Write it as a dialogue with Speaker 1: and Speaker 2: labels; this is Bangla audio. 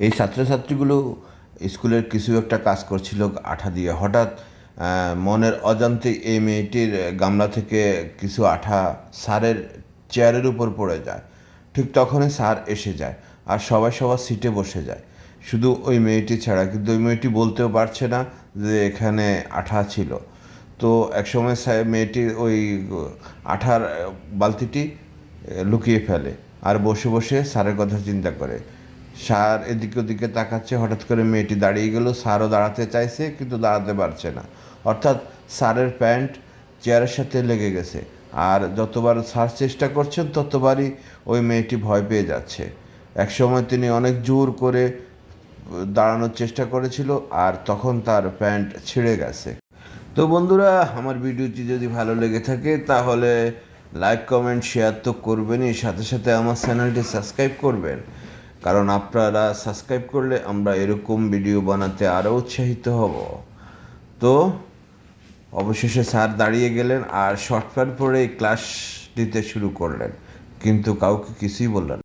Speaker 1: এই ছাত্রছাত্রীগুলো স্কুলের কিছু একটা কাজ করছিল আঠা দিয়ে। হঠাৎ মনের অজান্তে এই মেয়েটির গামলা থেকে কিছু আঠা স্যারের চেয়ারের উপর পড়ে যায়। ঠিক তখনই স্যার এসে যায় আর সবাই সবার সিটে বসে যায়, শুধু ওই মেয়েটি ছাড়া। কিন্তু ওই মেয়েটি বলতেও পারছে না যে এখানে আঠা ছিল। তো একসময় মেয়েটি ওই আঠার বালতিটি লুকিয়ে ফেলে আর বসে বসে স্যারের কথা চিন্তা করে। স্যার এদিকে ওদিকে তাকাচ্ছে, হঠাৎ করে মেয়েটি দাঁড়িয়ে গেল। স্যারও দাঁড়াতে চাইছে কিন্তু দাঁড়াতে পারছে না। অর্থাৎ স্যারের প্যান্ট চেয়ারের সাথে লেগে গেছে। আর যতবার স্যার চেষ্টা করছেন ততবারই ওই মেয়েটি ভয় পেয়ে যাচ্ছে। একসময় তিনি অনেক জোর করে দাঁড়ানোর চেষ্টা করেছিল আর তখন তার প্যান্ট ছিঁড়ে গেছে। তো বন্ধুরা, আমার ভিডিওটি যদি ভালো লেগে থাকে তাহলে লাইক কমেন্ট শেয়ার তো করবেনই, সাথে সাথে আমার চ্যানেলটি সাবস্ক্রাইব করবেন। কারণ আপনারা সাবস্ক্রাইব করলে আমরা এরকম ভিডিও বানাতে আরও উৎসাহিত হব। তো অবশেষে স্যার দাঁড়িয়ে গেলেন আর শর্ট প্যান্ট পরে ক্লাস দিতে শুরু করলেন, কিন্তু কাউকে কিছুই বললেন না।